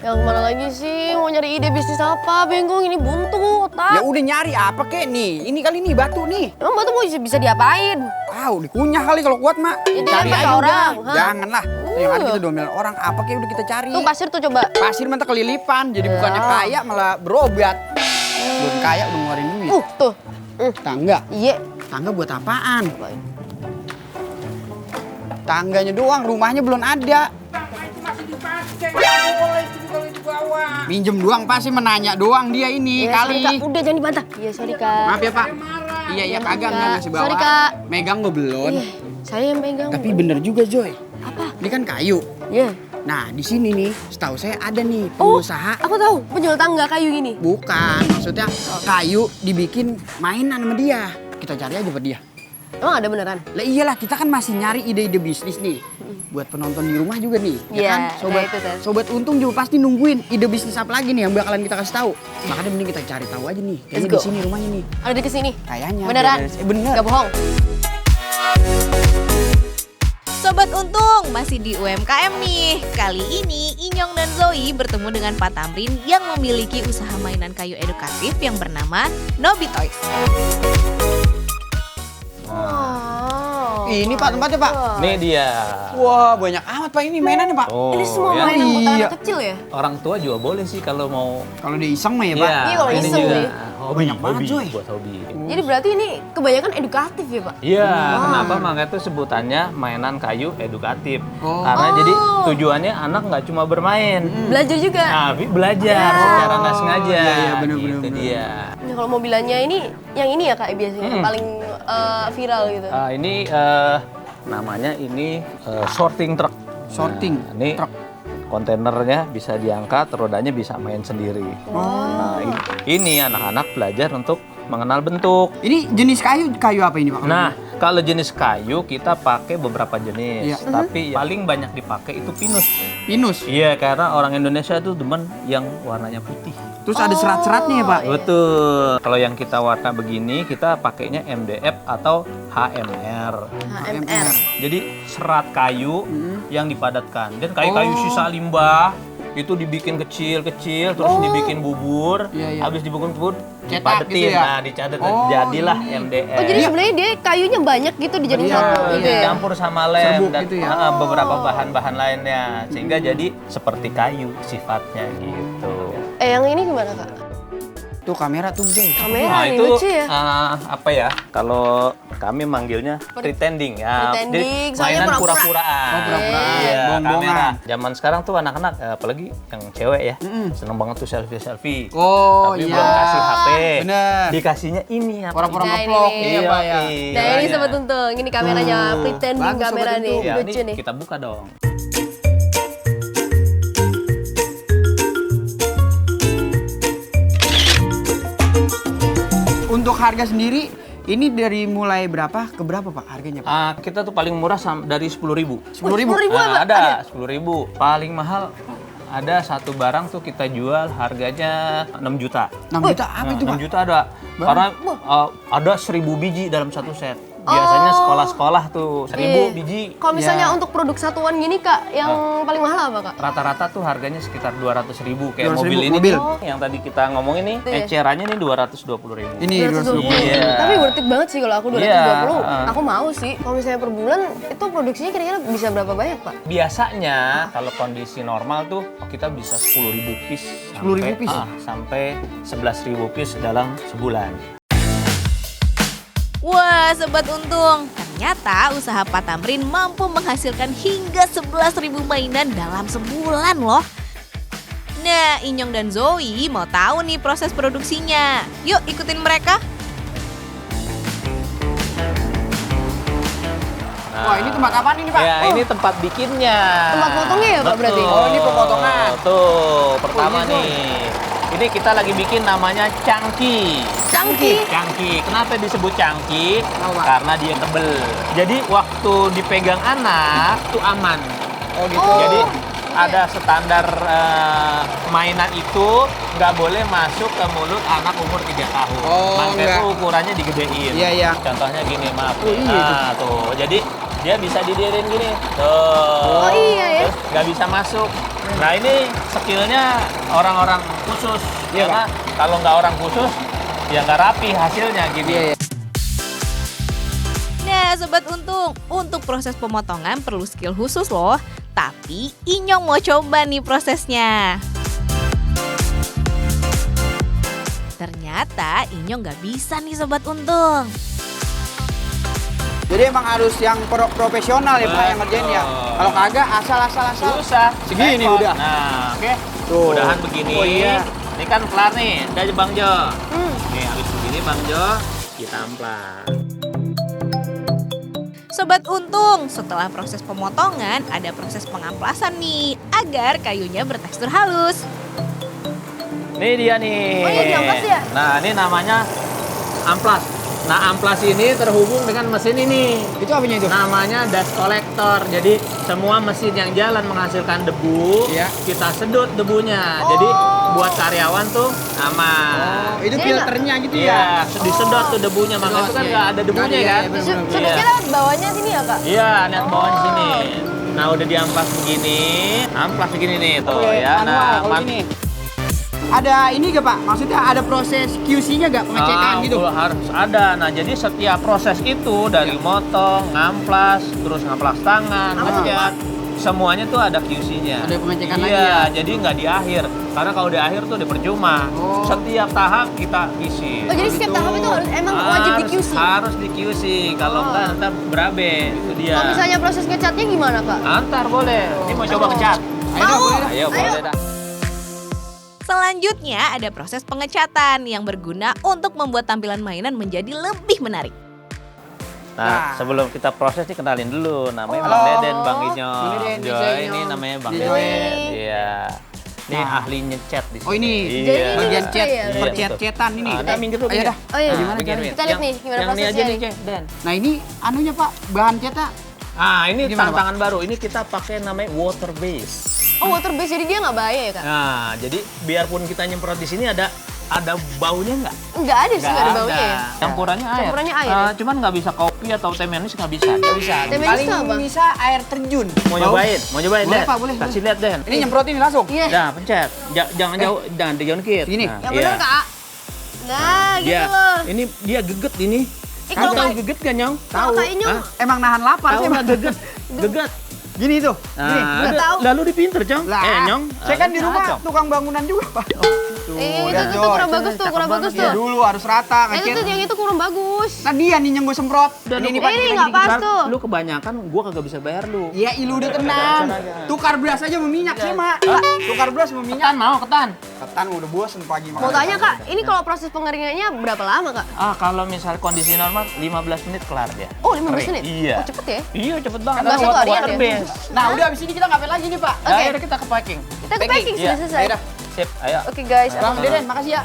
Yang mana lagi sih? Mau nyari ide bisnis apa? Bengong ini buntu otak. Ya udah nyari apa kek nih? Ini kali nih batu nih. Emang batu mau bisa diapain? Dikunyah kali kalau kuat, Mak. Ya, Cari dilempar ke aja orang, udah. hah? Janganlah. Yang ada kita domelin orang. Apa kek udah kita cari. Tuh pasir tuh coba. Pasir mantap kelilipan. Jadi bukannya kaya malah berobat. Belum kaya udah ngeluarin duit. Tuh. Tangga. Iya. Tangga buat apaan? Tangganya doang, rumahnya belum ada. Masih dipakai, nggak boleh itu kalau dibawa. Minjem doang pasti menanya doang dia ini Ya, kali. sorry, Kak. Udah jangan dibantah. Iya, sorry, Kak. Maaf ya, Pak. Marah. Iya, Maaf, kagak Kak. enggak ngasih bawa. Sorry, Kak. Megang gue belum. Ih, saya yang pegang. Tapi bener juga, Joy. Apa? Ini kan kayu. Iya. Nah, di sini nih, setahu saya ada nih Oh, pengusaha. aku tahu. Penjual tangga kayu gini. Bukan, maksudnya kayu dibikin mainan sama dia. Kita cari aja buat dia. Emang ada beneran? Lah iyalah, kita kan masih nyari ide-ide bisnis nih. Buat penonton di rumah juga nih. Ya Iya, kan? Sobat, nah itu tuh. sobat untung juga pasti nungguin ide bisnis apa lagi nih yang bakalan kita kasih tahu. Makanya mending kita cari tahu aja nih. Kayaknya Let's di go. sini rumahnya nih. Ada di kesini. Kayaknya. Beneran? Bener. Gak bohong. Sobat Untung, masih di UMKM nih. Kali ini Inyong dan Zoe bertemu dengan Pak Tamrin yang memiliki usaha mainan kayu edukatif yang bernama Nobi Toys. Wow. Ini Pak tempatnya Pak. Ini dia. Wah banyak amat Pak ini mainannya Pak. Oh, Ini semua ya. mainan buat Iya. anak kecil ya? Orang tua juga boleh sih kalau mau. Kalau dia iseng mah ya Pak. Iya, kalau ini iseng juga nih. hobi, Banyak banget, hobi, Joy. buat hobi. Jadi berarti ini kebanyakan edukatif ya, Pak? Iya, kenapa makanya itu sebutannya mainan kayu edukatif. Oh. Karena jadi tujuannya anak nggak cuma bermain, Belajar juga. tapi belajar Ya. secara nggak sengaja. Iya, iya, bener, gitu bener, bener. dia. Nah, kalau mobilannya ini yang ini ya, Kak, biasanya yang paling viral gitu. Ini namanya ini sorting truck. Sorting Nah, ini truck. kontainernya bisa diangkat, rodanya bisa main sendiri. Nah, ini anak-anak belajar untuk mengenal bentuk. Ini jenis kayu apa ini Pak? Nah, kalau jenis kayu kita pakai beberapa jenis, Iya. tapi yang paling banyak dipakai itu pinus. Pinus. Iya, karena orang Indonesia tuh demen yang warnanya putih. Terus ada serat-seratnya ya Pak? Betul. Kalau yang kita warna begini, kita pakainya MDF atau HMR. HMR. Jadi serat kayu yang dipadatkan. Dan kayu-kayu sisa limbah itu dibikin kecil-kecil, terus dibikin bubur. Iya, iya. Habis dibikin bubur, Cetak dipadetin. gitu ya? Nah, dicadet. Oh, Jadilah ini. MDF. Oh, jadi sebenarnya dia kayunya banyak gitu dijadiin Iya, satu gitu ya? Campur sama lem Serbuk dan gitu ya? beberapa bahan-bahan lainnya sehingga jadi seperti kayu sifatnya gitu. Yang ini gimana, Kak? Tuh kamera tuh Joy. Kamera Nah nih, itu lucu ya? apa ya? Kalau kami manggilnya pretending ya. Pretending, Jadi soalnya mainan pura-pura. pura-puraan. Oh, pura-puraan. Iya, Bohong-bohongan. kamera. Zaman sekarang tuh anak-anak apalagi yang cewek ya, seneng banget tuh selfie. Oh Tapi iya. belum kasih HP. Bener. Dikasihnya ini apa? Orang-orang Nah, ngeplok ini. iya Pak ya. Nah, ini makanya. Sobat Untung. Ini kameranya pretending bagus, Sobat kamera nih. Untung. Ya, Lucu ini nih. kita buka dong. Untuk harga sendiri ini dari mulai berapa ke berapa Pak harganya Pak? Kita tuh paling murah dari 10.000. 10.000. Ada 10.000. Paling mahal ada satu barang tuh kita jual harganya 6 juta. 6 juta apa itu Pak? 6 juta ada. Karena ada 1.000 biji dalam satu set. Biasanya sekolah-sekolah tuh 1.000 Iya. biji. Kalau misalnya Ya. untuk produk satuan gini, Kak, yang paling mahal apa, Kak? Rata-rata tuh harganya sekitar 200.000 kayak 200.000 mobil ini. mobil. Nih, yang tadi kita ngomongin nih, Itu ya? ecerannya nih 220.000. Ini 220. 220. Iya. Tapi worth it banget sih kalau aku 220. Iya, Aku mau sih. Kalau misalnya per bulan itu produksinya kira-kira bisa berapa banyak, Pak? Biasanya kalau kondisi normal tuh kita bisa 10.000 piece 10.000 piece? sampai 11.000 piece dalam sebulan. Wah, Sobat Untung, ternyata usaha Pak Tamrin mampu menghasilkan hingga 11.000 mainan dalam sebulan loh. Nah, Inyong dan Zoe mau tahu nih proses produksinya. Yuk ikutin mereka. Wah ini tempat apa ini Pak? Ya, ini tempat bikinnya. Tempat potongnya ya, Pak, berarti? Betul. Oh, ini pemotongan. Tuh, pertama ini, Zoe. nih. Ini kita lagi bikin namanya cangki. Cangki. Cangki. Kenapa disebut cangki? Kenapa? Karena dia tebel. Jadi waktu dipegang anak tuh aman. Oh gitu. Oh. Jadi ada standar mainan itu nggak boleh masuk ke mulut anak umur 3 tahun. Oh, Makanya nggak. itu ukurannya digedein. Iya, iya. Contohnya gini, maaf. Oh, iya Nah, tuh. Jadi dia bisa didierin gini. Tuh. Oh, iya ya. Terus nggak bisa masuk. Nah ini skillnya orang-orang khusus. Iya, Karena kalau nggak orang khusus, ya nggak rapi hasilnya gini. Iya, iya. Nah, Sobat Untung, untuk proses pemotongan perlu skill khusus loh. Tapi Inyong mau coba nih prosesnya. Ternyata Inyong nggak bisa nih Sobat Untung. Jadi emang harus yang profesional ya Pak yang ngerjain ya. Kalau kagak asal. Susah. Segini Repot. udah. Nah, oke. Tuh. Mudahan begini. Oh, iya. Ini kan kelar nih, dari Bang Jo. Nih, habis begini Bang Jo, kita amplas. Sobat Untung, setelah proses pemotongan ada proses pengamplasan nih agar kayunya bertekstur halus. Ini dia nih. Oh, iya, diamplas ya? Nah, ini namanya amplas. Nah, amplas ini terhubung dengan mesin ini. Itu apanya itu? Namanya dust collector. Jadi semua mesin yang jalan menghasilkan debu, Iya. kita sedot debunya. Jadi buat karyawan tuh aman. Itu Jadi filternya gitu ya. Iya, disedot tuh debunya. Makanya itu kan nggak ada debunya Nggak ada, kan. iya, bener. Sedotnya lewat bawahnya sini ya kak? Iya, lihat bawahnya sini. Nah, udah diamplas begini. Amplas begini nih tuh ya. Manual kalau ini. Ada ini gak Pak? Maksudnya ada proses QC-nya gak? Pengecekan gitu? Harus ada. Nah, jadi setiap proses itu dari motong, ngamplas, terus ngamplas tangan, ngecat, semuanya tuh ada QC-nya. Ada pengecekan iya, lagi ya? jadi nggak di akhir. Karena kalau di akhir tuh udah percuma. Oh. Setiap tahap kita isi. Oh jadi setiap tahap itu harus emang wajib di QC? Harus di QC. Kalau enggak ntar berabe. Itu dia. Kalau misalnya proses ngecatnya gimana kak? Antar boleh. Ini mau coba ngecat. Ayo, boleh dah. Selanjutnya ada proses pengecatan yang berguna untuk membuat tampilan mainan menjadi lebih menarik. Nah, sebelum kita proses nih kenalin dulu. Namanya Halo. Bang Deden, Bang Inyong. Bang Deden, Joy, bisa ini Inyong. namanya Bang Bisa Deden. Joy. Iya. Ini Nah. ahli ngecat di sini. Oh ini? Jadi Iya. ini Bagian display cat, ya, berarti? percet-cetan ini. Nah, minggir dulu. Ayo minggir. dah. Oh iya. Gimana Begini, caranya? Kita lihat nih gimana yang ini prosesnya aja nih, nih. Cek, Den. Nah ini anunya Pak, bahan cetak. Ah, ini Gimana, tantangan baru. Ini kita pakai namanya water base. Oh water base jadi dia nggak bahaya ya kak? Nah, jadi biarpun kita nyemprot di sini ada baunya nggak? Nggak ada sih, nggak ada baunya ya? Campurannya air. Campurannya air, Ah, ya? cuman nggak bisa kopi atau teh manis nggak bisa. Nggak bisa. Teh manis itu apa? bisa air terjun. Mau nyobain? Mau nyobain, Boleh, Den? Pak, boleh, Kasih lihat, Den. Ini nyemprot ini langsung. Iya. Nah, pencet. Jangan jauh, jangan dijauhin dikit. Segini? Nah, Yang iya. benar kak? Nah gitu Dia, loh. ini dia geget ini. Kalau Tahu Kak- geget gak, Nyong? Kalau kak Inyong, Hah? Emang nahan lapar Tahu sih nggak geget? Geget. Gini tuh. Gini. Nah, nggak tahu. lalu dipinter, Cong. Lah, Nyong. saya kan di rumah Cong. tukang bangunan juga, Pak. Tuh, itu lihat, tuh Joy. kurang bagus tuh, kurang bagus Ya tuh. dulu harus rata, Itu ngecat. tuh yang itu kurang bagus. Tadi ya nih yang gue semprot. Dan Ini lu- Pak, Ini kita nggak gini-gini. pas tuh. Lu kebanyakan gua kagak bisa bayar lu. Ya ilu udah tenang. Tukar beras aja sama minyak sih, Mak. Tukar beras sama minyak. Ketan mau, ketan. Ketan udah bosen pagi makan. Mau tanya kak, ini kalau proses pengeringannya berapa lama kak? Ah, kalau misal kondisi normal 15 menit kelar dia. Oh 15 Kering. menit? Iya. Oh cepet ya? Iya, cepet banget. Nggak satu harian Water ya? base. Nah, udah abis ini kita ngapain lagi nih, Pak? Nah, Oke. akhirnya kita ke packing. Kita ke packing Iya. sudah selesai. Ayo dah. Sip, ayo. Oke guys. Bang Deden, makasih ya.